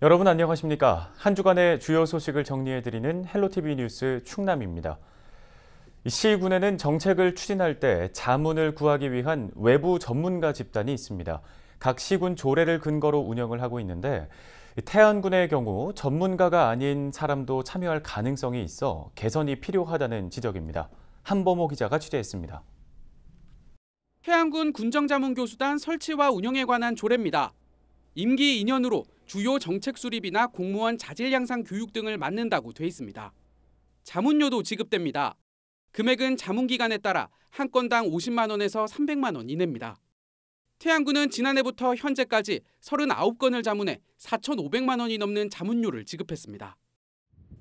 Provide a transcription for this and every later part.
여러분 안녕하십니까? 한 주간의 주요 소식을 정리해드리는 헬로티비 뉴스 충남입니다. 시군에는 정책을 추진할 때 자문을 구하기 위한 외부 전문가 집단이 있습니다. 각 시군 조례를 근거로 운영을 하고 있는데 태안군의 경우 전문가가 아닌 사람도 참여할 가능성이 있어 개선이 필요하다는 지적입니다. 한범호 기자가 취재했습니다. 태안군 군정자문교수단 설치와 운영에 관한 조례입니다. 임기 2년으로 주요 정책 수립이나 공무원 자질 향상 교육 등을 맡는다고 돼 있습니다. 자문료도 지급됩니다. 금액은 자문 기간에 따라 한 건당 50만 원에서 300만 원 이내입니다. 태안군은 지난해부터 현재까지 39건을 자문해 4,500만 원이 넘는 자문료를 지급했습니다.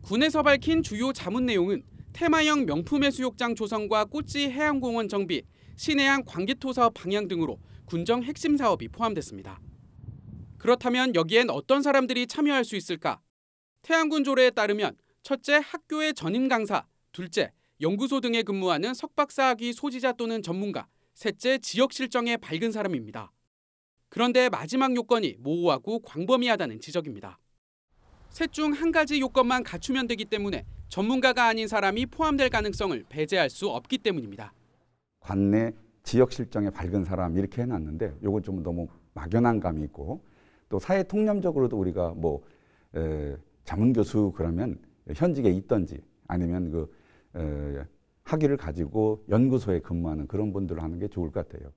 군에서 밝힌 주요 자문 내용은 테마형 명품 해수욕장 조성과 꼬치 해양공원 정비, 신해안 광개토 사업 방향 등으로 군정 핵심 사업이 포함됐습니다. 그렇다면 여기엔 어떤 사람들이 참여할 수 있을까? 태안군 조례에 따르면 첫째, 학교의 전임 강사, 둘째, 연구소 등에 근무하는 석박사 학위 소지자 또는 전문가, 셋째, 지역 실정에 밝은 사람입니다. 그런데 마지막 요건이 모호하고 광범위하다는 지적입니다. 셋 중 한 가지 요건만 갖추면 되기 때문에 전문가가 아닌 사람이 포함될 가능성을 배제할 수 없기 때문입니다. 관내 지역 실정에 밝은 사람 이렇게 해놨는데 이건 좀 너무 막연한 감이 있고 또 사회 통념적으로도 우리가 자문교수 그러면 현직에 있든지 아니면 학위를 가지고 연구소에 근무하는 그런 분들을 하는 게 좋을 것 같아요.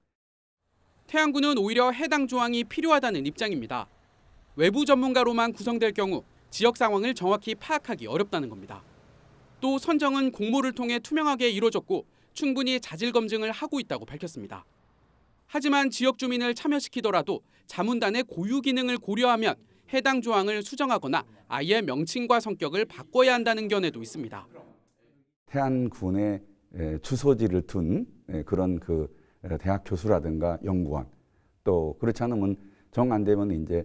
태안군은 오히려 해당 조항이 필요하다는 입장입니다. 외부 전문가로만 구성될 경우 지역 상황을 정확히 파악하기 어렵다는 겁니다. 또 선정은 공모를 통해 투명하게 이루어졌고 충분히 자질 검증을 하고 있다고 밝혔습니다. 하지만 지역 주민을 참여시키더라도 자문단의 고유 기능을 고려하면 해당 조항을 수정하거나 아예 명칭과 성격을 바꿔야 한다는 견해도 있습니다. 태안군의 주소지를 둔 그런 대학 교수라든가 연구원 또 그렇지 않으면 정 안 되면 이제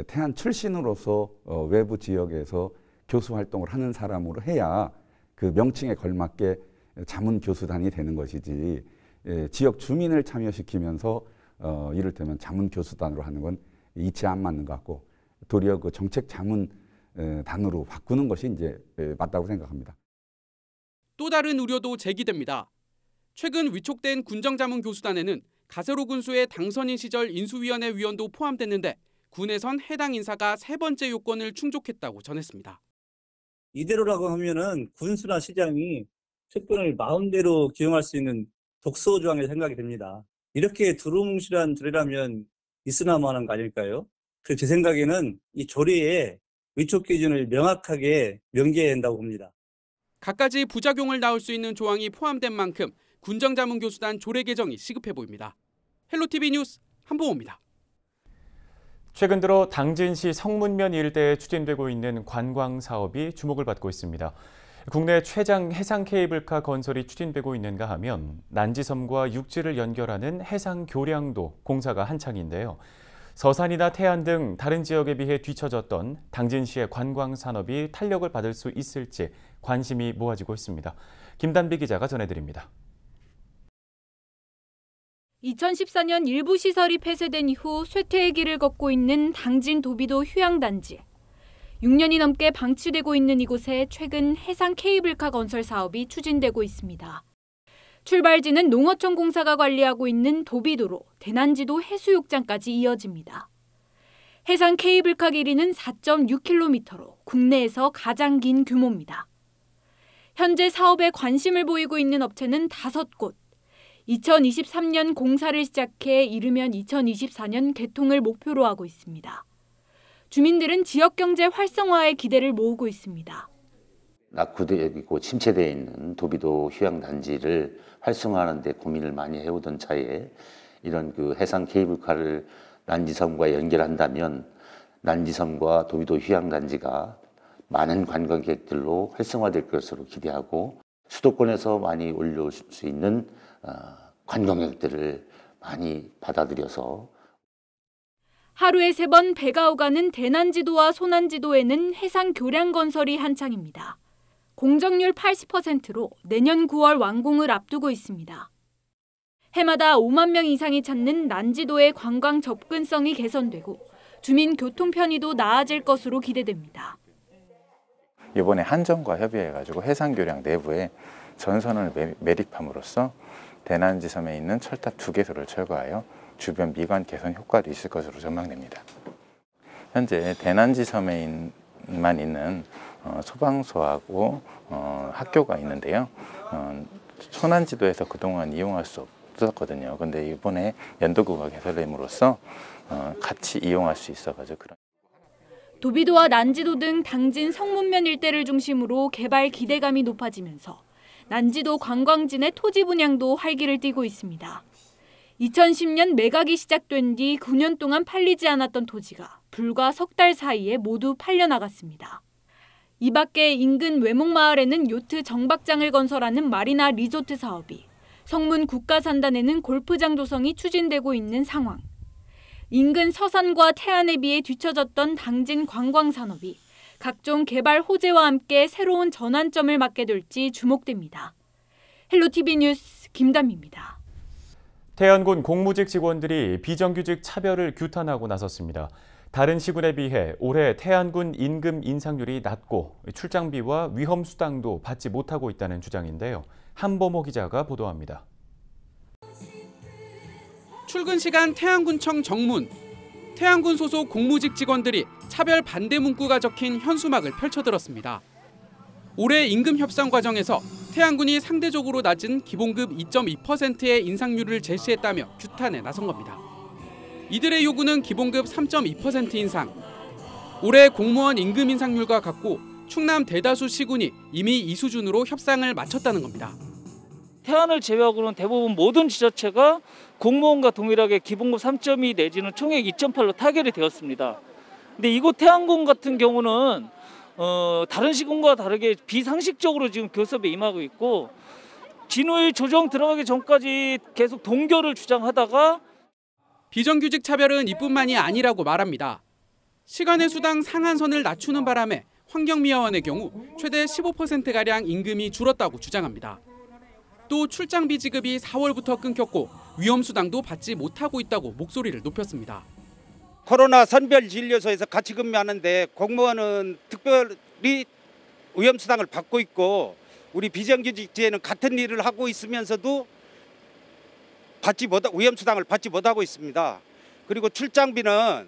태안 출신으로서 외부 지역에서 교수 활동을 하는 사람으로 해야 그 명칭에 걸맞게 자문 교수단이 되는 것이지 지역 주민을 참여시키면서 이를테면 자문 교수단으로 하는 건 이치에 안 맞는 것 같고 도리어 그 정책 자문 단으로 바꾸는 것이 이제 맞다고 생각합니다. 또 다른 우려도 제기됩니다. 최근 위촉된 군정자문 교수단에는 가세로 군수의 당선인 시절 인수위원회 위원도 포함됐는데 군에선 해당 인사가 세 번째 요건을 충족했다고 전했습니다. 이대로라고 하면은 군수나 시장이 특권을 마음대로 기용할 수 있는 독소 조항이 생각이 됩니다. 이렇게 두루뭉실한 조례라면 있으나마나한 거 아닐까요? 그래서 제 생각에는 이 조례에 위촉 기준을 명확하게 명기해야 한다고 봅니다. 갖가지 부작용을 낳을 수 있는 조항이 포함된 만큼 군정자문교수단 조례 개정이 시급해 보입니다. 헬로티비 뉴스 한봉호입니다. 최근 들어 당진시 성문면 일대에 추진되고 있는 관광 사업이 주목을 받고 있습니다. 국내 최장 해상 케이블카 건설이 추진되고 있는가 하면 난지섬과 육지를 연결하는 해상 교량도 공사가 한창인데요. 서산이나 태안 등 다른 지역에 비해 뒤처졌던 당진시의 관광 산업이 탄력을 받을 수 있을지 관심이 모아지고 있습니다. 김단비 기자가 전해드립니다. 2014년 일부 시설이 폐쇄된 이후 쇠퇴의 길을 걷고 있는 당진 도비도 휴양단지. 6년이 넘게 방치되고 있는 이곳에 최근 해상 케이블카 건설 사업이 추진되고 있습니다. 출발지는 농어촌 공사가 관리하고 있는 도비도로, 대난지도 해수욕장까지 이어집니다. 해상 케이블카 길이는 4.6km로 국내에서 가장 긴 규모입니다. 현재 사업에 관심을 보이고 있는 업체는 5곳. 2023년 공사를 시작해 이르면 2024년 개통을 목표로 하고 있습니다. 주민들은 지역경제 활성화에 기대를 모으고 있습니다. 낙후되고 침체되어 있는 도비도 휴양단지를 활성화하는 데 고민을 많이 해오던 차에 이런 해상 케이블카를 난지섬과 연결한다면 난지섬과 도비도 휴양단지가 많은 관광객들로 활성화될 것으로 기대하고 수도권에서 많이 올려올 수 있는 관광객들을 많이 받아들여서 하루에 3번 배가 오가는 대난지도와 소난지도에는 해상 교량 건설이 한창입니다. 공정률 80%로 내년 9월 완공을 앞두고 있습니다. 해마다 5만 명 이상이 찾는 난지도의 관광 접근성이 개선되고 주민 교통 편의도 나아질 것으로 기대됩니다. 이번에 한전과 협의해가지고 해상교량 내부에 전선을 매립함으로써 대난지섬에 있는 철탑 2개소를 철거하여 주변 미관 개선 효과도 있을 것으로 전망됩니다. 현재 대난지섬에만 있는 소방서하고 학교가 있는데요. 소난지도에서 그동안 이용할 수 없었거든요. 근데 이번에 연도구가 개설됨으로써 같이 이용할 수 있어가지고 그런. 도비도와 난지도 등 당진 성문면 일대를 중심으로 개발 기대감이 높아지면서 난지도 관광진의 토지 분양도 활기를 띠고 있습니다. 2010년 매각이 시작된 뒤 9년 동안 팔리지 않았던 토지가 불과 석 달 사이에 모두 팔려나갔습니다. 이 밖에 인근 외목마을에는 요트 정박장을 건설하는 마리나 리조트 사업이, 성문 국가산단에는 골프장 조성이 추진되고 있는 상황. 인근 서산과 태안에 비해 뒤처졌던 당진 관광산업이 각종 개발 호재와 함께 새로운 전환점을 맞게 될지 주목됩니다. 헬로티비 뉴스 김담입니다. 태안군 공무직 직원들이 비정규직 차별을 규탄하고 나섰습니다. 다른 시군에 비해 올해 태안군 임금 인상률이 낮고 출장비와 위험수당도 받지 못하고 있다는 주장인데요. 한범호 기자가 보도합니다. 출근 시간 태안군청 정문. 태안군 소속 공무직 직원들이 차별 반대 문구가 적힌 현수막을 펼쳐들었습니다. 올해 임금 협상 과정에서 태안군이 상대적으로 낮은 기본급 2.2%의 인상률을 제시했다며 규탄에 나선 겁니다. 이들의 요구는 기본급 3.2% 인상. 올해 공무원 임금 인상률과 같고 충남 대다수 시군이 이미 이 수준으로 협상을 마쳤다는 겁니다. 태안을 제외하고는 대부분 모든 지자체가 공무원과 동일하게 기본급 3.2 내지는 총액 2.8로 타결이 되었습니다. 근데 이곳 태안군 같은 경우는 다른 시군과 다르게 비상식적으로 지금 교섭에 임하고 있고 진호의 조정 들어가기 전까지 계속 동결을 주장하다가 비정규직 차별은 이뿐만이 아니라고 말합니다. 시간의 수당 상한선을 낮추는 바람에 환경미화원의 경우 최대 15%가량 임금이 줄었다고 주장합니다. 또 출장비 지급이 4월부터 끊겼고 위험수당도 받지 못하고 있다고 목소리를 높였습니다. 코로나 선별진료소에서 같이 근무하는데 공무원은 특별히 위험수당을 받고 있고 우리 비정규직제는 같은 일을 하고 있으면서도 위험수당을 받지 못하고 있습니다. 그리고 출장비는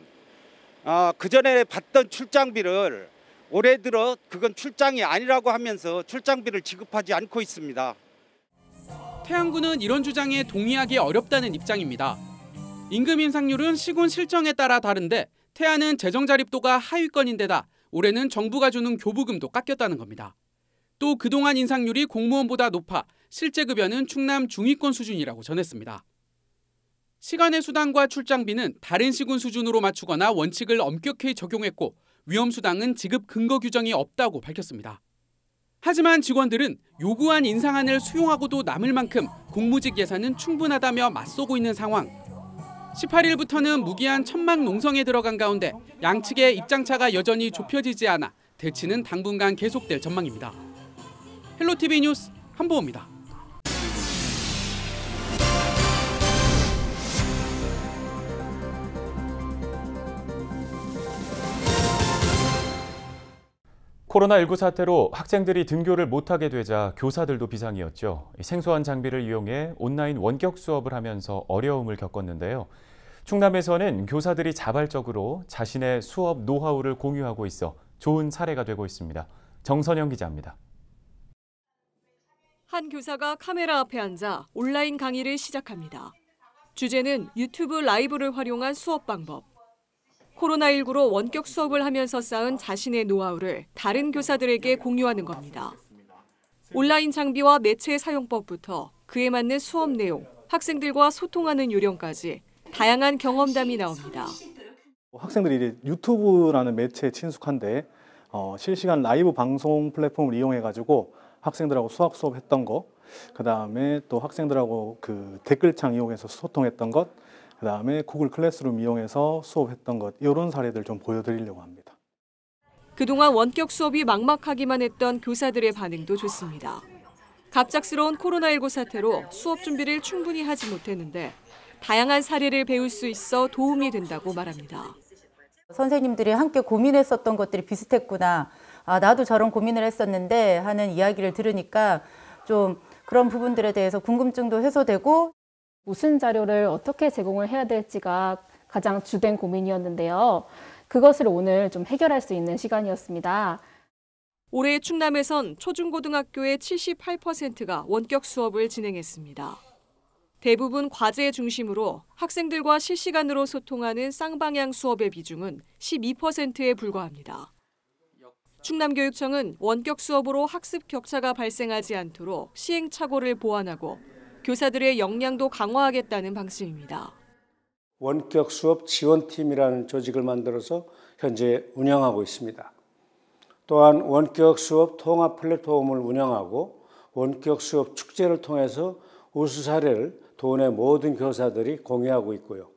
그전에 받던 출장비를 올해 들어 그건 출장이 아니라고 하면서 출장비를 지급하지 않고 있습니다. 태안군은 이런 주장에 동의하기 어렵다는 입장입니다. 임금 인상률은 시군 실정에 따라 다른데 태안은 재정 자립도가 하위권인데다 올해는 정부가 주는 교부금도 깎였다는 겁니다. 또 그동안 인상률이 공무원보다 높아 실제 급여는 충남 중위권 수준이라고 전했습니다. 시간의 수당과 출장비는 다른 시군 수준으로 맞추거나 원칙을 엄격히 적용했고 위험수당은 지급 근거 규정이 없다고 밝혔습니다. 하지만 직원들은 요구한 인상안을 수용하고도 남을 만큼 공무직 예산은 충분하다며 맞서고 있는 상황. 18일부터는 무기한 천막 농성에 들어간 가운데 양측의 입장차가 여전히 좁혀지지 않아 대치는 당분간 계속될 전망입니다. 헬로티비 뉴스 한보호입니다. 코로나19 사태로 학생들이 등교를 못하게 되자 교사들도 비상이었죠. 생소한 장비를 이용해 온라인 원격 수업을 하면서 어려움을 겪었는데요. 충남에서는 교사들이 자발적으로 자신의 수업 노하우를 공유하고 있어 좋은 사례가 되고 있습니다. 정선영 기자입니다. 한 교사가 카메라 앞에 앉아 온라인 강의를 시작합니다. 주제는 유튜브 라이브를 활용한 수업 방법. 코로나19로 원격 수업을 하면서 쌓은 자신의 노하우를 다른 교사들에게 공유하는 겁니다. 온라인 장비와 매체 사용법부터 그에 맞는 수업 내용, 학생들과 소통하는 요령까지 다양한 경험담이 나옵니다. 학생들이 유튜브라는 매체에 친숙한데 실시간 라이브 방송 플랫폼을 이용해가지고 학생들하고 수학수업했던 거, 그다음에 또 학생들하고 그 댓글창 이용해서 소통했던 것, 그다음에 구글 클래스룸 이용해서 수업했던 것, 이런 사례들 좀 보여드리려고 합니다. 그동안 원격 수업이 막막하기만 했던 교사들의 반응도 좋습니다. 갑작스러운 코로나19 사태로 수업 준비를 충분히 하지 못했는데 다양한 사례를 배울 수 있어 도움이 된다고 말합니다. 선생님들이 함께 고민했었던 것들이 비슷했구나. 아, 나도 저런 고민을 했었는데 하는 이야기를 들으니까 좀 그런 부분들에 대해서 궁금증도 해소되고 무슨 자료를 어떻게 제공을 해야 될지가 가장 주된 고민이었는데요. 그것을 오늘 좀 해결할 수 있는 시간이었습니다. 올해 충남에선 초중고등학교의 78%가 원격 수업을 진행했습니다. 대부분 과제 중심으로 학생들과 실시간으로 소통하는 쌍방향 수업의 비중은 12%에 불과합니다. 충남교육청은 원격 수업으로 학습 격차가 발생하지 않도록 시행착오를 보완하고 교사들의 역량도 강화하겠다는 방침입니다. 원격 수업 지원팀이라는 조직을 만들어서 현재 운영하고 있습니다. 또한 원격 수업 통합 플랫폼을 운영하고 원격 수업 축제를 통해서 우수 사례를 도내 모든 교사들이 공유하고 있고요.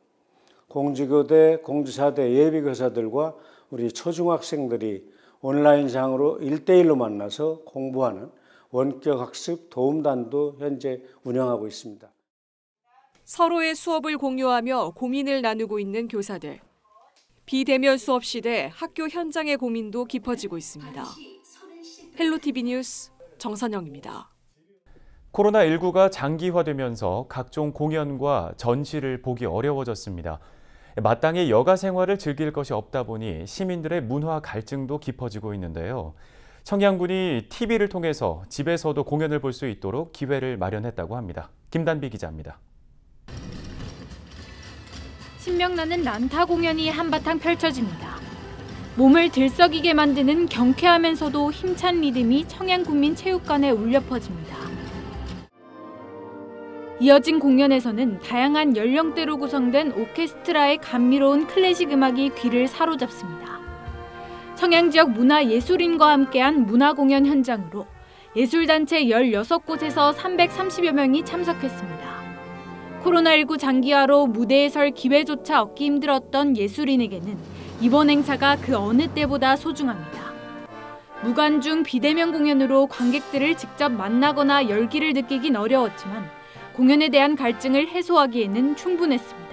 공주교대, 공주사대 예비교사들과 우리 초중학생들이 온라인상으로 1대1로 만나서 공부하는 원격학습 도움단도 현재 운영하고 있습니다. 서로의 수업을 공유하며 고민을 나누고 있는 교사들. 비대면 수업 시대 학교 현장의 고민도 깊어지고 있습니다. 헬로티비 뉴스 정선영입니다. 코로나19가 장기화되면서 각종 공연과 전시를 보기 어려워졌습니다. 마땅히 여가 생활을 즐길 것이 없다 보니 시민들의 문화 갈증도 깊어지고 있는데요. 청양군이 TV를 통해서 집에서도 공연을 볼 수 있도록 기회를 마련했다고 합니다. 김단비 기자입니다. 신명나는 난타 공연이 한바탕 펼쳐집니다. 몸을 들썩이게 만드는 경쾌하면서도 힘찬 리듬이 청양군민체육관에 울려 퍼집니다. 이어진 공연에서는 다양한 연령대로 구성된 오케스트라의 감미로운 클래식 음악이 귀를 사로잡습니다. 청양 지역 문화예술인과 함께한 문화공연 현장으로 예술단체 16곳에서 330여 명이 참석했습니다. 코로나19 장기화로 무대에 설 기회조차 얻기 힘들었던 예술인에게는 이번 행사가 그 어느 때보다 소중합니다. 무관중 비대면 공연으로 관객들을 직접 만나거나 열기를 느끼긴 어려웠지만 공연에 대한 갈증을 해소하기에는 충분했습니다.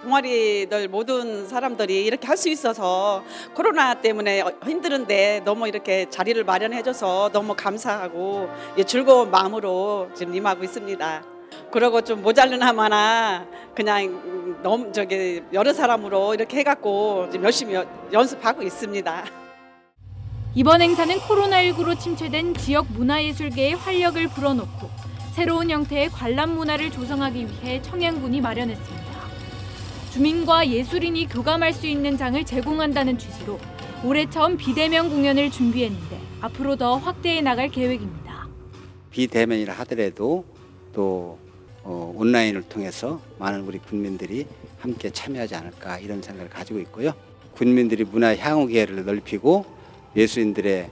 동아리들 모든 사람들이 이렇게 할 수 있어서 코로나 때문에 힘드는데 너무 이렇게 자리를 마련해줘서 너무 감사하고 즐거운 마음으로 지금 임하고 있습니다. 그리고 좀 모자르나마나 그냥 너무 여러 사람으로 이렇게 해갖고 지금 열심히 연습하고 있습니다. 이번 행사는 코로나19로 침체된 지역 문화예술계의 활력을 불어넣고 새로운 형태의 관람 문화를 조성하기 위해 청양군이 마련했습니다. 주민과 예술인이 교감할 수 있는 장을 제공한다는 취지로 올해 처음 비대면 공연을 준비했는데 앞으로 더 확대해 나갈 계획입니다. 비대면이라 하더라도 또 온라인을 통해서 많은 우리 국민들이 함께 참여하지 않을까 이런 생각을 가지고 있고요. 국민들이 문화 향후 기회를 넓히고 예술인들의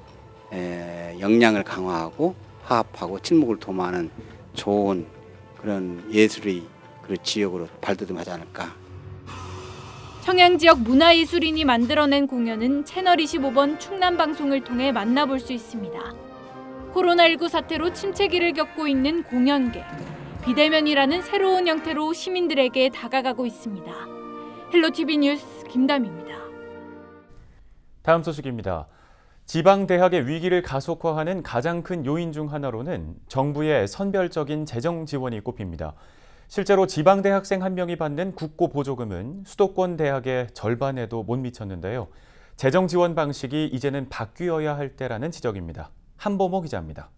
역량을 강화하고 화합하고 친목을 도모하는 좋은 그런 예술의 그 지역으로 발돋움하지 않을까. 청양 지역 문화예술인이 만들어낸 공연은 채널25번 충남방송을 통해 만나볼 수 있습니다. 코로나19 사태로 침체기를 겪고 있는 공연계. 비대면이라는 새로운 형태로 시민들에게 다가가고 있습니다. 헬로티비 뉴스 김담입니다. 다음 소식입니다. 지방대학의 위기를 가속화하는 가장 큰 요인 중 하나로는 정부의 선별적인 재정 지원이 꼽힙니다. 실제로 지방대 학생 한 명이 받는 국고 보조금은 수도권 대학의 절반에도 못 미쳤는데요. 재정 지원 방식이 이제는 바뀌어야 할 때라는 지적입니다. 한보모 기자입니다.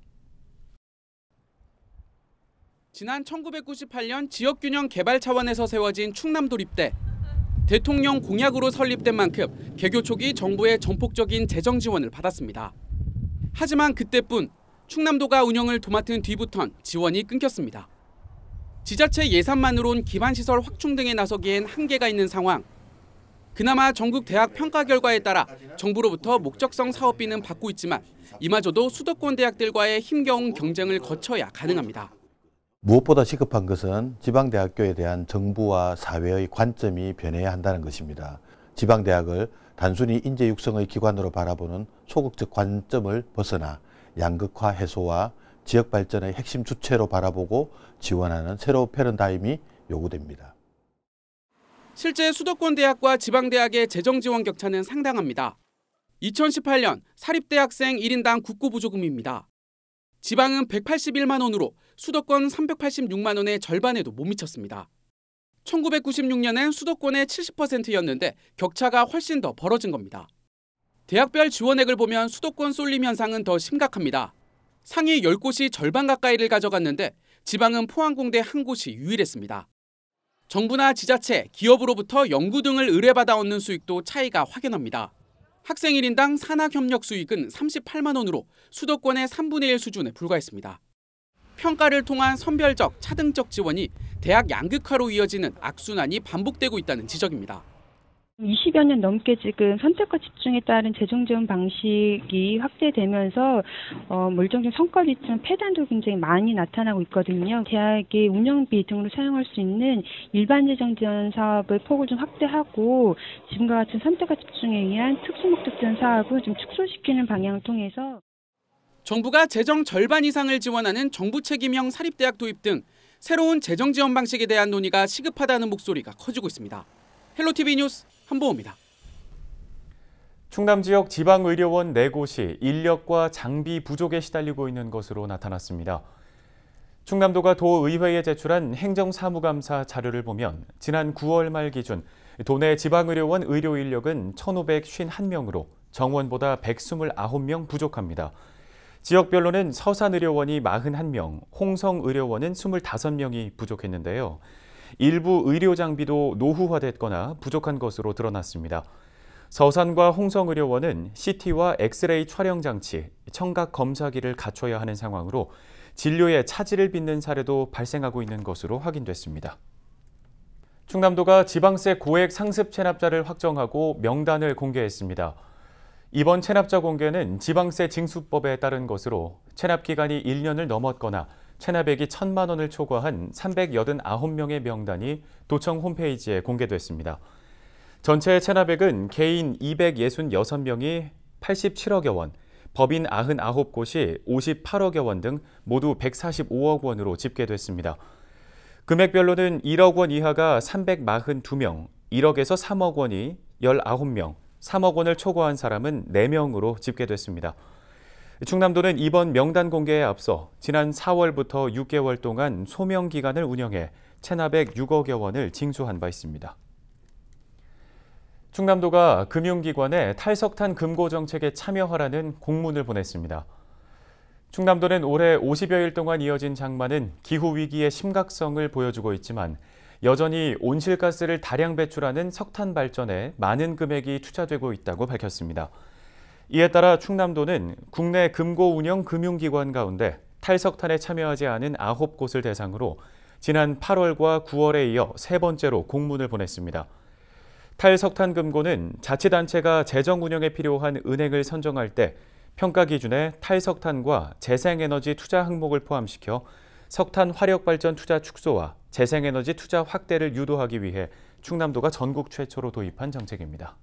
지난 1998년 지역균형 개발 차원에서 세워진 충남도립대. 대통령 공약으로 설립된 만큼 개교 초기 정부의 전폭적인 재정 지원을 받았습니다. 하지만 그때뿐 충남도가 운영을 도맡은 뒤부턴 지원이 끊겼습니다. 지자체 예산만으론 기반시설 확충 등에 나서기엔 한계가 있는 상황. 그나마 전국 대학 평가 결과에 따라 정부로부터 목적성 사업비는 받고 있지만 이마저도 수도권 대학들과의 힘겨운 경쟁을 거쳐야 가능합니다. 무엇보다 시급한 것은 지방대학교에 대한 정부와 사회의 관점이 변해야 한다는 것입니다. 지방대학을 단순히 인재 육성의 기관으로 바라보는 소극적 관점을 벗어나 양극화 해소와 지역 발전의 핵심 주체로 바라보고 지원하는 새로운 패러다임이 요구됩니다. 실제 수도권 대학과 지방대학의 재정 지원 격차는 상당합니다. 2018년 사립대학생 1인당 국고보조금입니다. 지방은 181만 원으로 수도권 386만 원의 절반에도 못 미쳤습니다. 1996년엔 수도권의 70%였는데 격차가 훨씬 더 벌어진 겁니다. 대학별 지원액을 보면 수도권 쏠림 현상은 더 심각합니다. 상위 10곳이 절반 가까이를 가져갔는데 지방은 포항공대 한 곳이 유일했습니다. 정부나 지자체, 기업으로부터 연구 등을 의뢰받아 얻는 수익도 차이가 확연합니다. 학생 1인당 산학협력 수익은 38만 원으로 수도권의 3분의 1 수준에 불과했습니다. 평가를 통한 선별적, 차등적 지원이 대학 양극화로 이어지는 악순환이 반복되고 있다는 지적입니다. 20여 년 넘게 지금 선택과 집중에 따른 재정 지원 방식이 확대되면서 물정적 성과를 이루는 폐단도 굉장히 많이 나타나고 있거든요. 대학의 운영비 등으로 사용할 수 있는 일반 재정 지원 사업의 폭을 좀 확대하고 지금과 같은 선택과 집중에 의한 특수목적 지원 사업을 좀 축소시키는 방향을 통해서 정부가 재정 절반 이상을 지원하는 정부 책임형 사립대학 도입 등 새로운 재정 지원 방식에 대한 논의가 시급하다는 목소리가 커지고 있습니다. 헬로티비 뉴스 한보호입니다. 충남 지역 지방의료원 4곳이 인력과 장비 부족에 시달리고 있는 것으로 나타났습니다. 충남도가 도의회에 제출한 행정사무감사 자료를 보면 지난 9월 말 기준 도내 지방의료원 의료 인력은 1,551명으로 정원보다 129명 부족합니다. 지역별로는 서산의료원이 41명, 홍성의료원은 25명이 부족했는데요. 일부 의료 장비도 노후화됐거나 부족한 것으로 드러났습니다. 서산과 홍성의료원은 CT와 엑스레이 촬영 장치, 청각 검사기를 갖춰야 하는 상황으로 진료에 차질을 빚는 사례도 발생하고 있는 것으로 확인됐습니다. 충남도가 지방세 고액 상습 체납자를 확정하고 명단을 공개했습니다. 이번 체납자 공개는 지방세 징수법에 따른 것으로 체납 기간이 1년을 넘었거나 체납액이 1,000만 원을 초과한 389명의 명단이 도청 홈페이지에 공개됐습니다. 전체 체납액은 개인 266명이 87억여 원, 법인 99곳이 58억여 원 등 모두 145억 원으로 집계됐습니다. 금액별로는 1억 원 이하가 342명, 1억에서 3억 원이 19명, 3억 원을 초과한 사람은 4명으로 집계됐습니다. 충남도는 이번 명단 공개에 앞서 지난 4월부터 6개월 동안 소명 기간을 운영해 체납액 6억여 원을 징수한 바 있습니다. 충남도가 금융기관에 탈석탄 금고 정책에 참여하라는 공문을 보냈습니다. 충남도는 올해 50여일 동안 이어진 장마는 기후위기의 심각성을 보여주고 있지만 여전히 온실가스를 다량 배출하는 석탄 발전에 많은 금액이 투자되고 있다고 밝혔습니다. 이에 따라 충남도는 국내 금고 운영 금융기관 가운데 탈석탄에 참여하지 않은 9곳을 대상으로 지난 8월과 9월에 이어 3번째로 공문을 보냈습니다. 탈석탄 금고는 자치단체가 재정 운영에 필요한 은행을 선정할 때 평가 기준에 탈석탄과 재생에너지 투자 항목을 포함시켜 석탄 화력발전 투자 축소와 재생에너지 투자 확대를 유도하기 위해 충남도가 전국 최초로 도입한 정책입니다.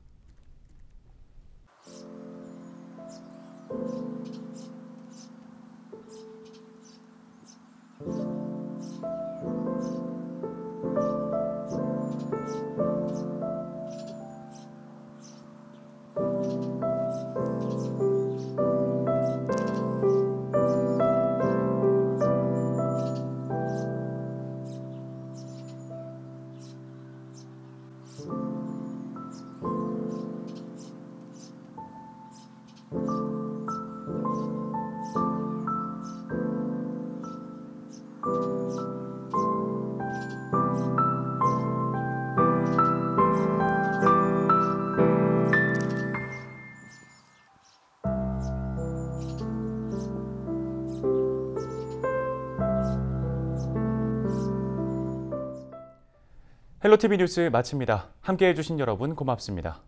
헬로티비 뉴스 마칩니다. 함께해 주신 여러분 고맙습니다.